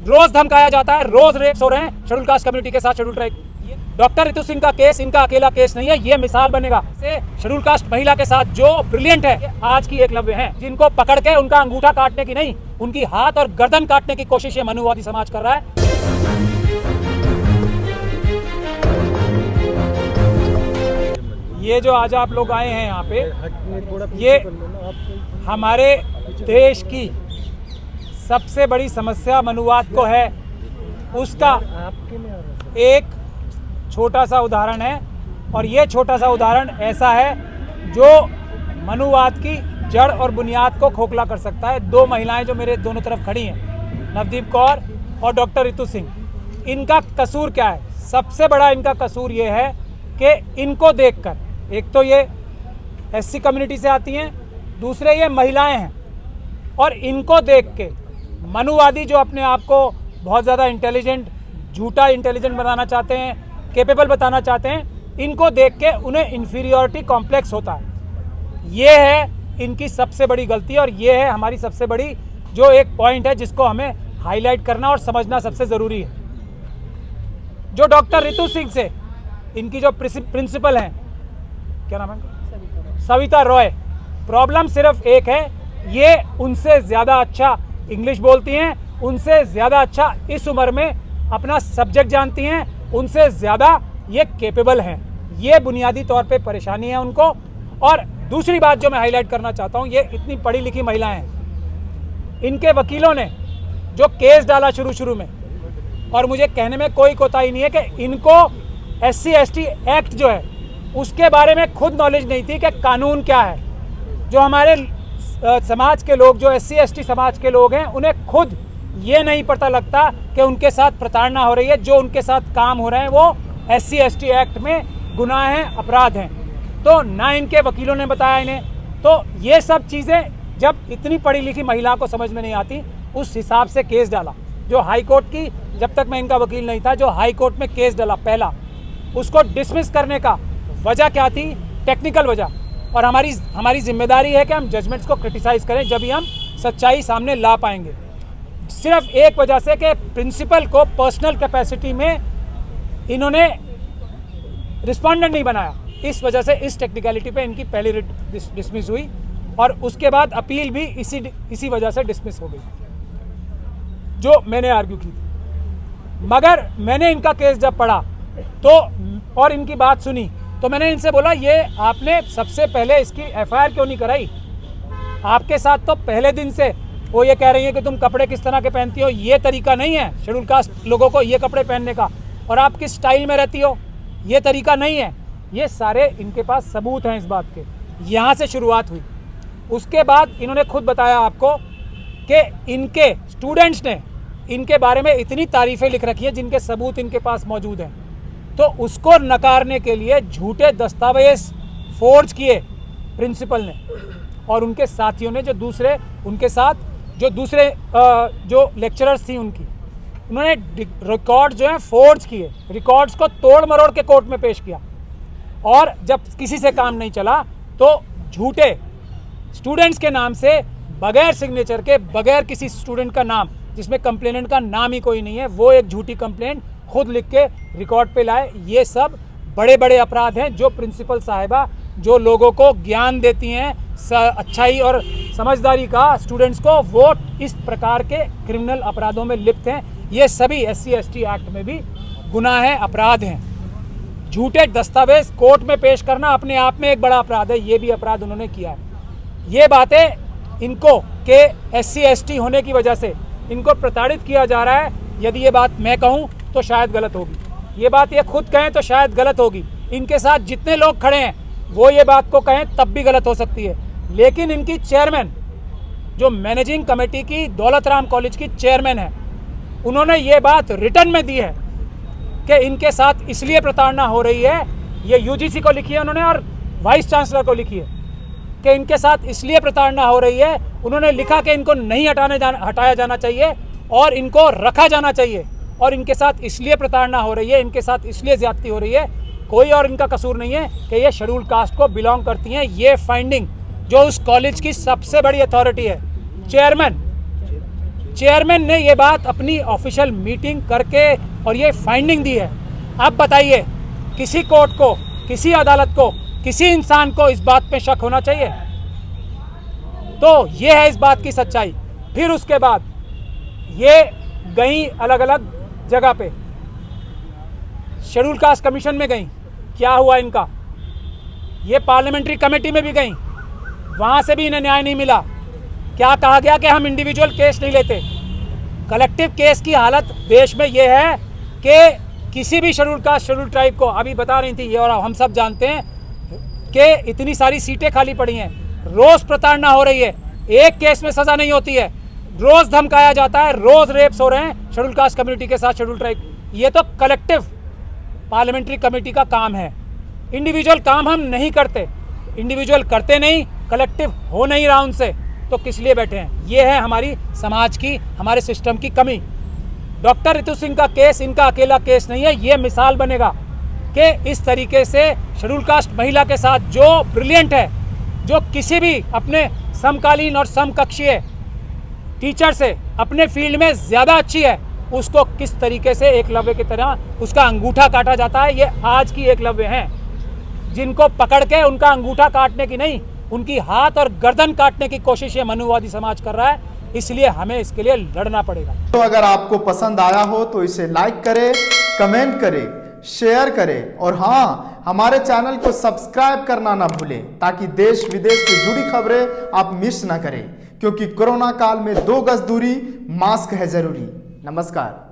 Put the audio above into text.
रोज धमकाया जाता है, रोज रेप्स हो रहे हैं शेड्यूल कास्ट कम्युनिटी के साथ schedule tribe. Doctor Ritu Singh का केस इनका अकेला केस नहीं है, ये मिसाल बनेगा से शेड्यूल कास्ट महिला के साथ जो ब्रिलियंट है आज की एकलव्य हैं, जिनको पकड़ के उनका अंगूठा काटने की नहीं, उनकी हाथ और गर्दन काटने की कोशिश ये मनुवादी समाज कर रहा है। ये जो आज आप लोग आए हैं यहाँ पे, ये हमारे देश की सबसे बड़ी समस्या मनुवाद को है, उसका एक छोटा सा उदाहरण है। और ये छोटा सा उदाहरण ऐसा है जो मनुवाद की जड़ और बुनियाद को खोखला कर सकता है। दो महिलाएं जो मेरे दोनों तरफ खड़ी हैं, नवदीप कौर और डॉक्टर रितु सिंह, इनका कसूर क्या है? सबसे बड़ा इनका कसूर ये है कि इनको देखकर, एक तो ये एससी कम्युनिटी से आती हैं, दूसरे ये महिलाएं हैं, और इनको देख के मनुवादी जो अपने आप को बहुत ज़्यादा इंटेलिजेंट, झूठा इंटेलिजेंट बनाना चाहते हैं, कैपेबल बताना चाहते हैं, इनको देख के उन्हें इन्फीरियॉरिटी कॉम्प्लेक्स होता है। ये है इनकी सबसे बड़ी गलती, और ये है हमारी सबसे बड़ी जो एक पॉइंट है जिसको हमें हाईलाइट करना और समझना सबसे ज़रूरी है। जो डॉक्टर रितु सिंह से इनकी जो प्रिंसिपल हैं, क्या नाम है, सविता रॉय, प्रॉब्लम सिर्फ एक है, ये उनसे ज़्यादा अच्छा इंग्लिश बोलती हैं, उनसे ज़्यादा अच्छा इस उम्र में अपना सब्जेक्ट जानती हैं, उनसे ज़्यादा ये कैपेबल हैं। ये बुनियादी तौर पे परेशानी है उनको। और दूसरी बात जो मैं हाईलाइट करना चाहता हूँ, ये इतनी पढ़ी लिखी महिलाएं हैं, इनके वकीलों ने जो केस डाला शुरू में, और मुझे कहने में कोई कोताही नहीं है कि इनको SC/ST एक्ट जो है उसके बारे में खुद नॉलेज नहीं थी कि कानून क्या है। जो हमारे समाज के लोग, जो SC/ST समाज के लोग हैं, उन्हें खुद ये नहीं पता लगता कि उनके साथ प्रताड़ना हो रही है। जो उनके साथ काम हो रहे हैं वो SC/ST एक्ट में गुनाह हैं, अपराध हैं। तो ना इनके वकीलों ने बताया इन्हें। तो ये सब चीज़ें जब इतनी पढ़ी लिखी महिला को समझ में नहीं आती, उस हिसाब से केस डाला। जो हाई कोर्ट की, जब तक मैं इनका वकील नहीं था, जो हाई कोर्ट में केस डाला पहला, उसको डिसमिस करने का वजह क्या थी? टेक्निकल वजह। और हमारी जिम्मेदारी है कि हम जजमेंट्स को क्रिटिसाइज़ करें, जब ही हम सच्चाई सामने ला पाएंगे। सिर्फ एक वजह से कि प्रिंसिपल को पर्सनल कैपेसिटी में इन्होंने रिस्पोंडेंट नहीं बनाया, इस वजह से इस टेक्निकलिटी पे इनकी पहली रिट डिसमिस हुई, और उसके बाद अपील भी इसी वजह से डिसमिस हो गई, जो मैंने आर्ग्यू की थी। मगर मैंने इनका केस जब पढ़ा तो और इनकी बात सुनी, तो मैंने इनसे बोला, ये आपने सबसे पहले इसकी FIR क्यों नहीं कराई? आपके साथ तो पहले दिन से वो ये कह रही है कि तुम कपड़े किस तरह के पहनती हो, ये तरीका नहीं है शेड्यूल कास्ट लोगों को ये कपड़े पहनने का, और आप किस स्टाइल में रहती हो, ये तरीका नहीं है। ये सारे इनके पास सबूत हैं इस बात के। यहाँ से शुरुआत हुई। उसके बाद इन्होंने खुद बताया आपको कि इनके स्टूडेंट्स ने इनके बारे में इतनी तारीफ़ें लिख रखी है जिनके सबूत इनके पास मौजूद हैं। तो उसको नकारने के लिए झूठे दस्तावेज फोर्ज किए प्रिंसिपल ने, और उनके साथियों ने, जो दूसरे उनके साथ जो लेक्चरर्स थी उनकी, उन्होंने रिकॉर्ड जो है फोर्ज किए, रिकॉर्ड्स को तोड़ मरोड़ के कोर्ट में पेश किया। और जब किसी से काम नहीं चला तो झूठे स्टूडेंट्स के नाम से, बगैर सिग्नेचर के, बगैर किसी स्टूडेंट का नाम, जिसमें कंप्लेनेंट का नाम ही कोई नहीं है, वो एक झूठी कंप्लेंट खुद लिख के रिकॉर्ड पे लाए। ये सब बड़े बड़े अपराध हैं जो प्रिंसिपल साहिबा, जो लोगों को ज्ञान देती हैं अच्छाई और समझदारी का स्टूडेंट्स को, वो इस प्रकार के क्रिमिनल अपराधों में लिप्त हैं। ये सभी SC/ST एक्ट में भी गुनाह हैं, अपराध हैं। झूठे दस्तावेज कोर्ट में पेश करना अपने आप में एक बड़ा अपराध है, ये भी अपराध उन्होंने किया है। ये बातें इनको के SC/ST होने की वजह से इनको प्रताड़ित किया जा रहा है। यदि ये बात मैं कहूँ तो शायद गलत होगी, ये बात ये खुद कहें तो शायद गलत होगी, इनके साथ जितने लोग खड़े हैं वो ये बात को कहें तब भी गलत हो सकती है। लेकिन इनकी चेयरमैन, जो मैनेजिंग कमेटी की दौलत राम कॉलेज की चेयरमैन है, उन्होंने ये बात रिटर्न में दी है कि इनके साथ इसलिए प्रताड़ना हो रही है। ये UGC को लिखी है उन्होंने, और वाइस चांसलर को लिखी है कि इनके साथ इसलिए प्रताड़ना हो रही है। उन्होंने लिखा कि इनको नहीं हटाया जाना चाहिए और इनको रखा जाना चाहिए, और इनके साथ इसलिए प्रताड़ना हो रही है, इनके साथ इसलिए ज्यादती हो रही है, कोई और इनका कसूर नहीं है कि ये शेड्यूल कास्ट को बिलोंग करती हैं। ये फाइंडिंग जो उस कॉलेज की सबसे बड़ी अथॉरिटी है, चेयरमैन चेयरमैन ने ये बात अपनी ऑफिशियल मीटिंग करके और ये फाइंडिंग दी है। अब बताइए, किसी कोर्ट को, किसी अदालत को, किसी इंसान को इस बात पे शक होना चाहिए? तो ये है इस बात की सच्चाई। फिर उसके बाद ये गई अलग अलग जगह पे, शेड्यूल कास्ट कमीशन में गई, क्या हुआ इनका? ये पार्लियामेंट्री कमेटी में भी गई, वहाँ से भी इन्हें न्याय नहीं मिला। क्या कहा गया कि हम इंडिविजुअल केस नहीं लेते। कलेक्टिव केस की हालत देश में ये है कि किसी भी शेड्यूल कास्ट, शेड्यूल ट्राइब को, अभी बता रही थी ये और हम सब जानते हैं कि इतनी सारी सीटें खाली पड़ी हैं, रोज़ प्रताड़ना हो रही है, एक केस में सज़ा नहीं होती है, रोज़ धमकाया जाता है, रोज़ रेप्स हो रहे हैं शेड्यूल कास्ट कम्युनिटी के साथ, शेड्यूल ट्राइब। ये तो कलेक्टिव पार्लियामेंट्री कमेटी का काम है। इंडिविजुअल काम हम नहीं करते, इंडिविजुअल करते नहीं, कलेक्टिव हो नहीं रहा उनसे, तो किस लिए बैठे हैं? ये है हमारी समाज की, हमारे सिस्टम की कमी। डॉक्टर रितु सिंह का केस इनका अकेला केस नहीं है, ये मिसाल बनेगा कि इस तरीके से शेड्यूल कास्ट महिला के साथ जो ब्रिलियंट है, जो किसी भी अपने समकालीन और समकक्षीय टीचर से अपने फील्ड में ज़्यादा अच्छी है, उसको किस तरीके से एकलव्य की तरह उसका अंगूठा काटा जाता है। ये आज की एकलव्य हैं, जिनको पकड़ के उनका अंगूठा काटने की नहीं, उनकी हाथ और गर्दन काटने की कोशिश ये मनुवादी समाज कर रहा है। इसलिए हमें इसके लिए लड़ना पड़ेगा। तो अगर आपको पसंद आया हो तो इसे लाइक करें, कमेंट करें, शेयर करें और हाँ, हमारे चैनल को सब्सक्राइब करना ना भूलें ताकि देश विदेश से जुड़ी खबरें आप मिस ना करें, क्योंकि कोरोना काल में 2 गज दूरी, मास्क है जरूरी। नमस्कार।